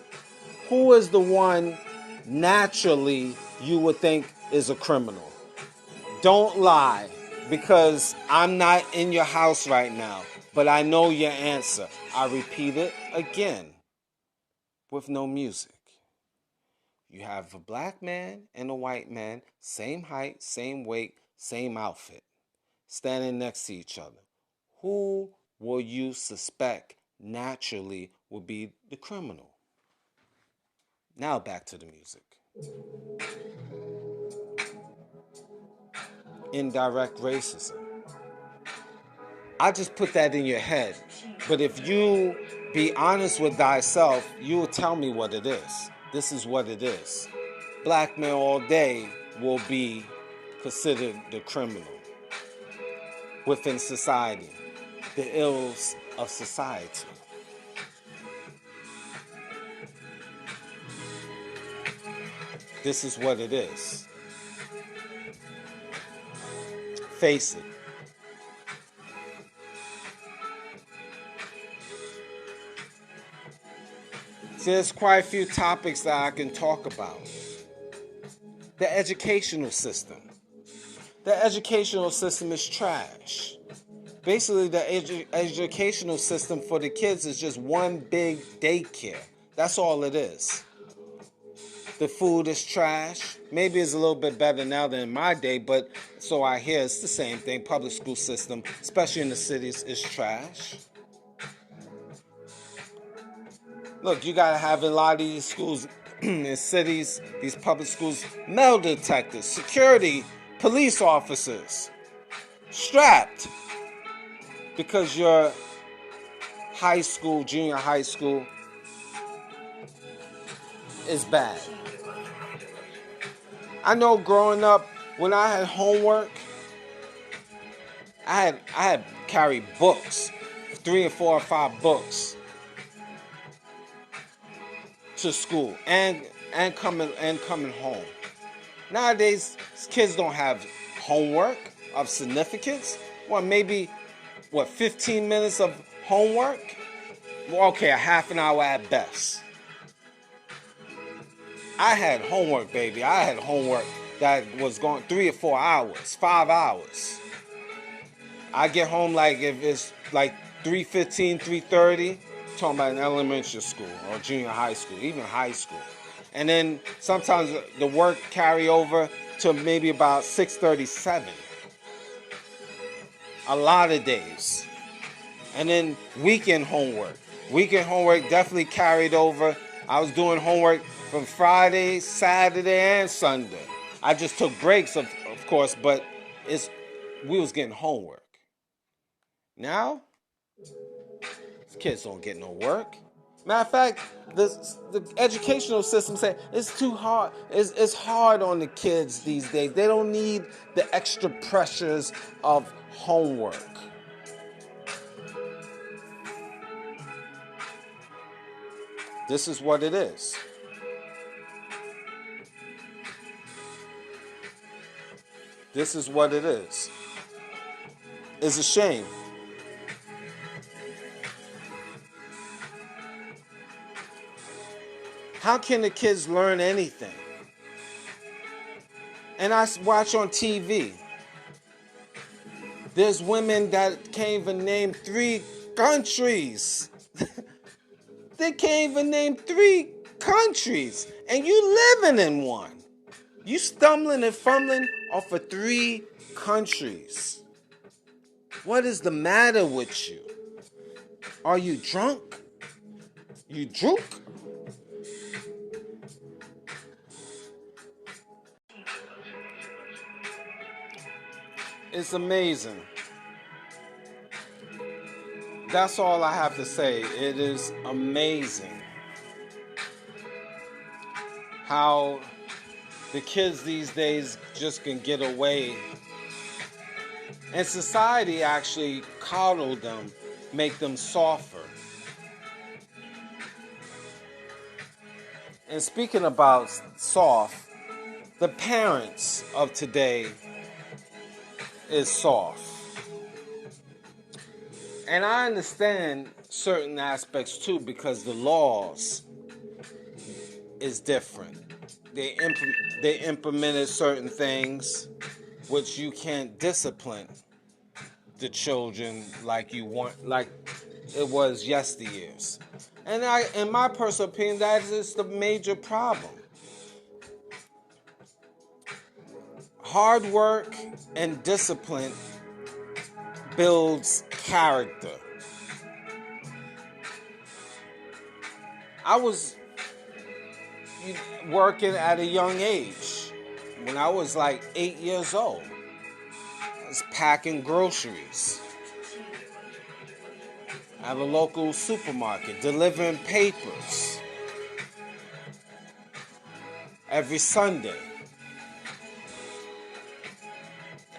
who is the one naturally you would think is a criminal? Don't lie, because I'm not in your house right now, but I know your answer. I repeat it again with no music. You have a black man and a white man, same height, same weight, same outfit, standing next to each other. Who will you suspect naturally will be the criminal? Now back to the music. Indirect racism. I just put that in your head. But if you be honest with thyself, you will tell me what it is. This is what it is. Black men all day will be considered the criminal within society, the ills of society. This is what it is. Face it. So there's quite a few topics that I can talk about. The educational system. The educational system is trash. Basically, the educational system for the kids is just one big daycare. That's all it is. The food is trash. Maybe it's a little bit better now than in my day, but so I hear it's the same thing. Public school system, especially in the cities, is trash. Look, you gotta have in a lot of these schools in cities, these public schools, metal detectors, security, police officers, strapped, because your high school, junior high school, is bad. I know growing up, when I had homework, I had carried books, 3 or 4 or 5 books to school and coming home. Nowadays, kids don't have homework of significance. Well, maybe 15 minutes of homework? Well, okay, a half an hour at best. I had homework, baby. I had homework that was going 3 or 4 hours, 5 hours. I get home like if it's like 3:15, 3:30, talking about an elementary school or junior high school, even high school. And then sometimes the work carry over to maybe about 6:37. A lot of days. And then weekend homework. Weekend homework definitely carried over. I was doing homework from Friday, Saturday, and Sunday. I just took breaks, of course, but we was getting homework. Now, kids don't get no work. Matter of fact, the educational system say it's too hard. It's hard on the kids these days. They don't need the extra pressures of homework. This is what it is. This is what it is. It's a shame. How can the kids learn anything? And I watch on TV. There's women that can't even name 3 countries. They can't even name 3 countries. And you living in one. You stumbling and fumbling off of 3 countries. What is the matter with you? Are you drunk? You drunk? It's amazing. That's all I have to say. It is amazing how the kids these days just can get away. And society actually coddle them, make them softer. And speaking about soft, the parents of today is soft. And I understand certain aspects too because the laws is different. They implemented certain things which you can't discipline the children like you want, like it was yesteryears. And in my personal opinion, that is the major problem. Hard work and discipline builds character. I was working at a young age. When I was like 8 years old, I was packing groceries at a local supermarket, delivering papers every Sunday.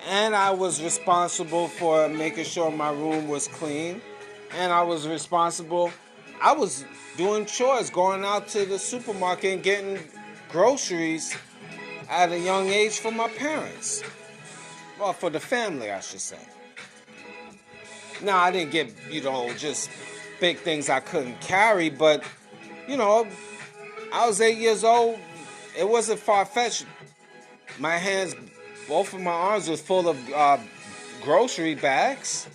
And I was responsible for making sure my room was clean. And I was doing chores, going out to the supermarket and getting groceries at a young age for my parents. Well, for the family, I should say. Now, I didn't get, just big things I couldn't carry, but, I was 8 years old. It wasn't far-fetched. My hands, both of my arms was full of grocery bags.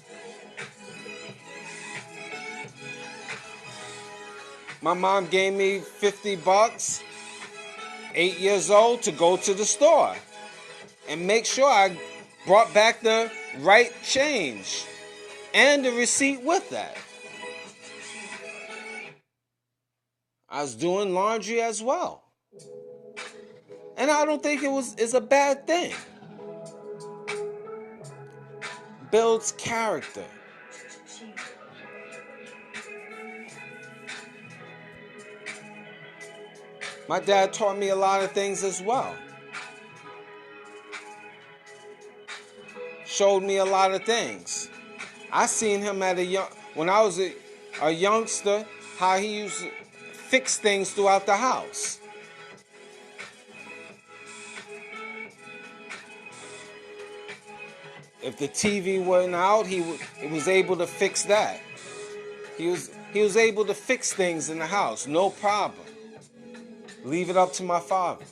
My mom gave me $50, 8 years old, to go to the store and make sure I brought back the right change and the receipt with that. I was doing laundry as well. And I don't think it's a bad thing. Builds character. My dad taught me a lot of things as well. Showed me a lot of things. I seen him when I was a youngster, how he used to fix things throughout the house. If the TV went out, he was able to fix that. He was able to fix things in the house, no problem. Leave it up to my father.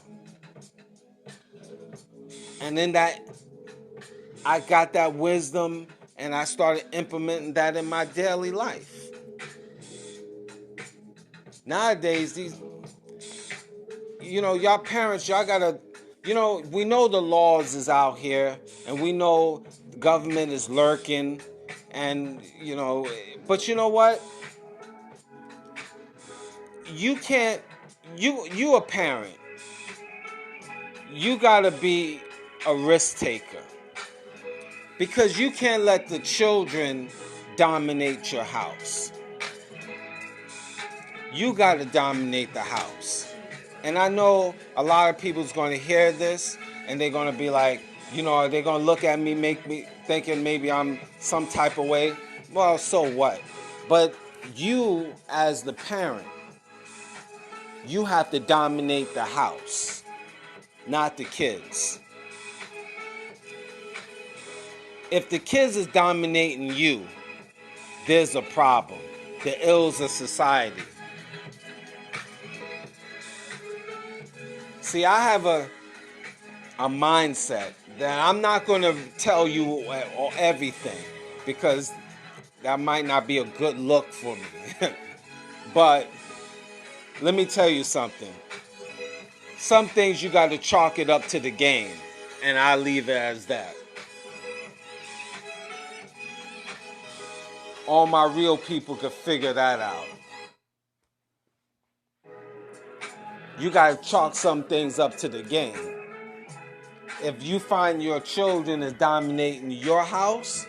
And then I got that wisdom and I started implementing that in my daily life. Nowadays, y'all parents, y'all gotta, we know the laws is out here and we know the government is lurking and, but you know what? You can't, you a parent. You gotta be a risk taker. Because you can't let the children dominate your house. You gotta dominate the house. And I know a lot of people's gonna hear this and they're gonna be like, they're gonna look at me, make me thinking maybe I'm some type of way. Well, so what? But you, as the parent, you have to dominate the house, not the kids. If the kids is dominating you, there's a problem. The ills of society. See, I have a mindset that I'm not going to tell you everything because that might not be a good look for me. But let me tell you something. Some things you got to chalk it up to the game, and I leave it as that. All my real people could figure that out. You got to chalk some things up to the game. if you find your children is dominating your house,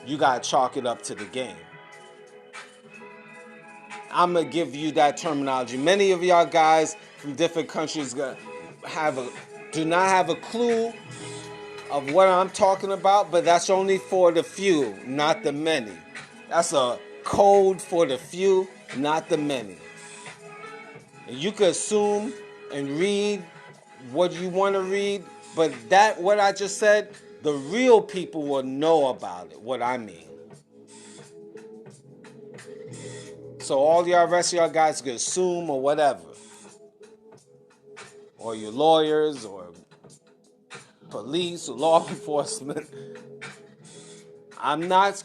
you gotta chalk it up to the game. I'm gonna give you that terminology. Many of y'all guys from different countries do not have a clue of what I'm talking about, but that's only for the few, not the many. That's a code for the few, not the many. And you can assume and read what you want to read, but what I just said, the real people will know about it, what I mean. So all y'all rest of y'all guys can assume or whatever. Or your lawyers or police or law enforcement. I'm not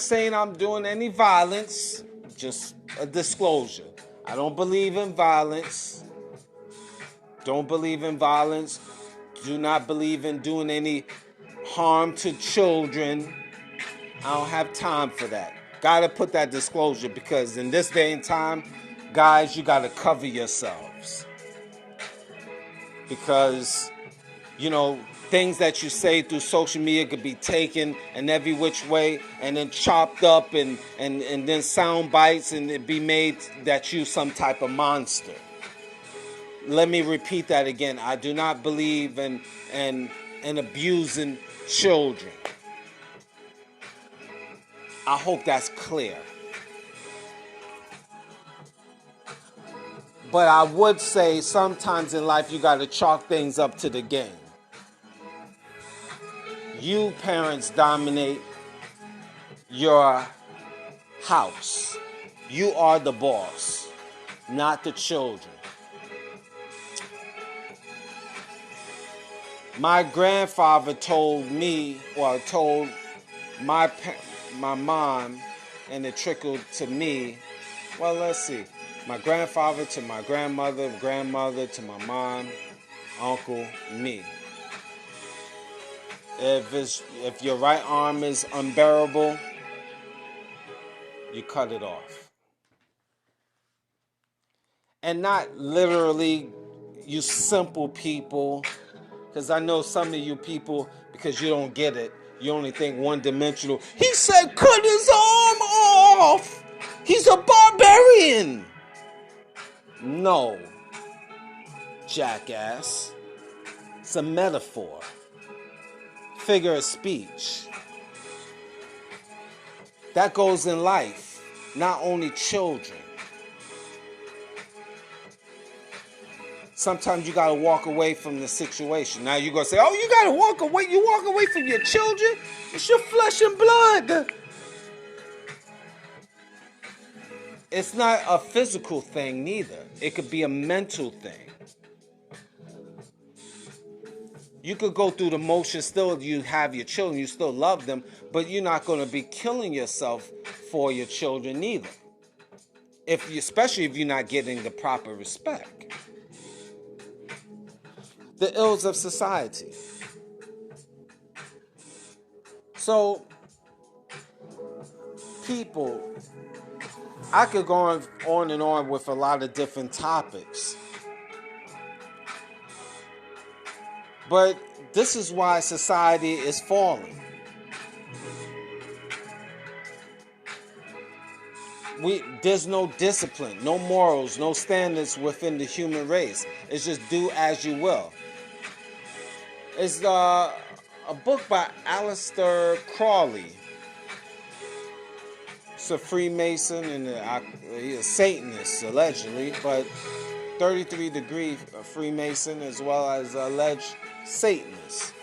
saying I'm doing any violence, just a disclosure. I don't believe in violence. Don't believe in violence. Do not believe in doing any harm to children. I don't have time for that. Gotta put that disclosure because in this day and time, guys, you gotta cover yourselves. Because, things that you say through social media could be taken in every which way and then chopped up and then sound bites and it be made that you some type of monster. Let me repeat that again. I do not believe in abusing children. I hope that's clear. But I would say sometimes in life you got to chalk things up to the game. You parents dominate your house. You are the boss, not the children. My grandfather told me, or told my mom, and it trickled to me. Well, let's see. My grandfather to my grandmother to my mom, uncle, me. If your right arm is unbearable, you cut it off. And not literally, you simple people, because I know some of you people, because you don't get it, you only think one-dimensional. He said cut his arm off. He's a barbarian. No, jackass. It's a metaphor. Figure of speech. That goes in life, not only children. Sometimes you gotta walk away from the situation. Now you're gonna say, oh, you gotta walk away. You walk away from your children? It's your flesh and blood. It's not a physical thing neither. It could be a mental thing. You could go through the motions still, you have your children, you still love them, but you're not going to be killing yourself for your children neither. Especially if you're not getting the proper respect. The ills of society. So, people, I could go on and on with a lot of different topics. But this is why society is falling. There's no discipline, no morals, no standards within the human race. It's just do as you will. It's a book by Aleister Crowley. It's a Freemason and he's a Satanist, allegedly, but 33-degree Freemason as well as alleged Satanist.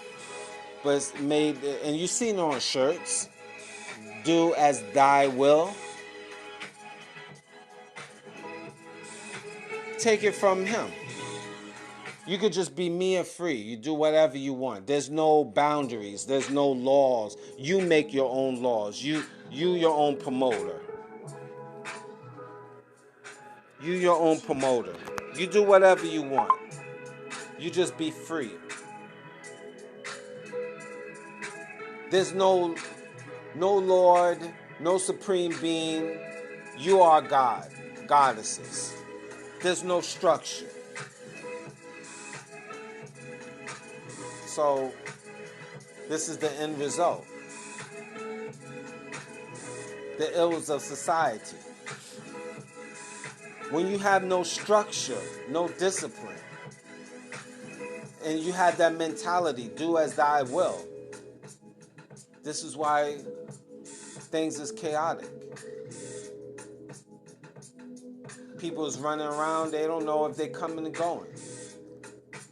But it's made, and you've seen on shirts, do as thy will. Take it from him. You could just be me and free. You do whatever you want. There's no boundaries. There's no laws. You make your own laws. You your own promoter. You your own promoter. You do whatever you want. You just be free. There's no Lord, no supreme being. You are God, goddesses. There's no structure. So this is the end result. The ills of society. When you have no structure, no discipline, and you have that mentality, do as thy will, this is why things is chaotic. People is running around, they don't know if they're coming and going.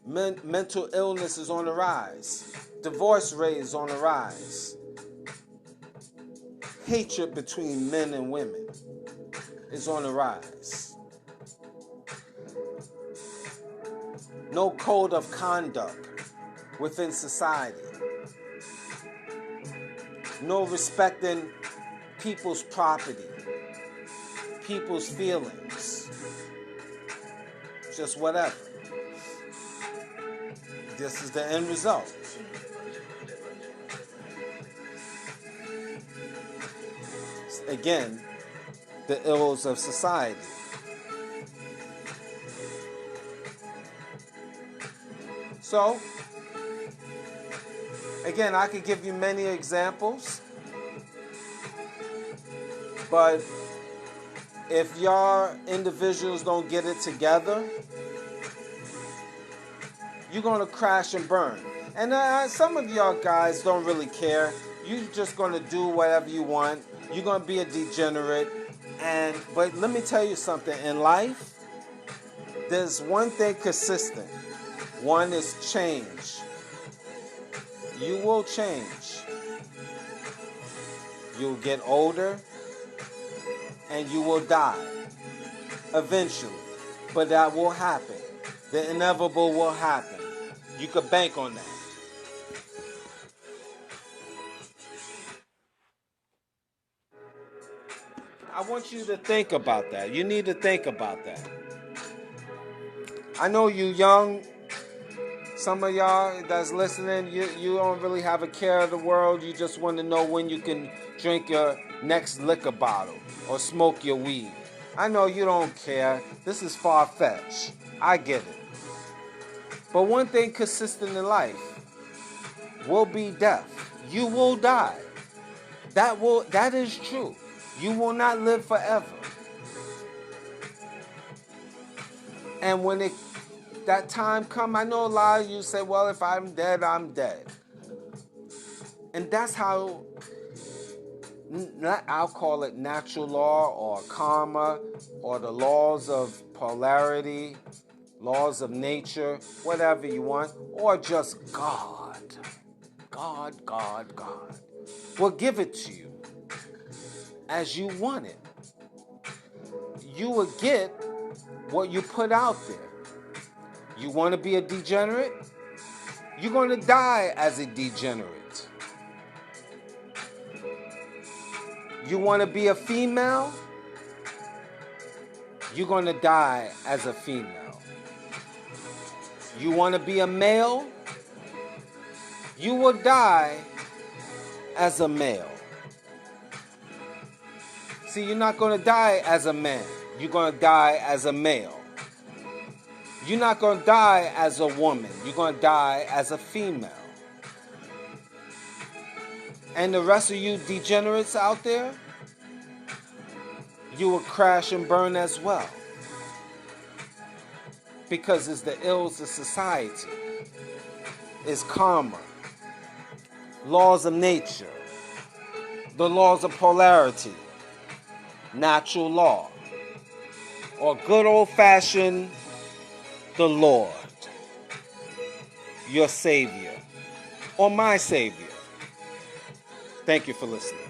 Mental illness is on the rise. Divorce rate is on the rise. Hatred between men and women is on the rise. No code of conduct within society. No respecting people's property, people's feelings. Just whatever. This is the end result. Again, the ills of society. So, again, I could give you many examples, but if y'all individuals don't get it together, you're going to crash and burn. And some of y'all guys don't really care. You're just going to do whatever you want. You're going to be a degenerate. But let me tell you something. In life, there's one thing consistent. One is change. You will change. You'll get older and you will die eventually. But that will happen. The inevitable will happen. You could bank on that. I want you to think about that. You need to think about that. I know you young, some of y'all that's listening, you don't really have a care of the world. You just want to know when you can drink your next liquor bottle or smoke your weed. I know you don't care. This is far-fetched. I get it. But one thing consistent in life will be death. You will die. That is true. You will not live forever. And when that time come, I know a lot of you say, well, if I'm dead, I'm dead. And that's how, I'll call it natural law or karma or the laws of polarity, laws of nature, whatever you want, or just God. God will give it to you as you want it. You will get what you put out there. You want to be a degenerate? You're going to die as a degenerate. You want to be a female? You're going to die as a female. You want to be a male? You will die as a male. See, you're not going to die as a man. You're going to die as a male. You're not going to die as a woman. You're going to die as a female. And the rest of you degenerates out there, you will crash and burn as well. Because it's the ills of society. It's karma. Laws of nature. The laws of polarity. Natural law. Or good old-fashioned the Lord. Your Savior. Or my Savior. Thank you for listening.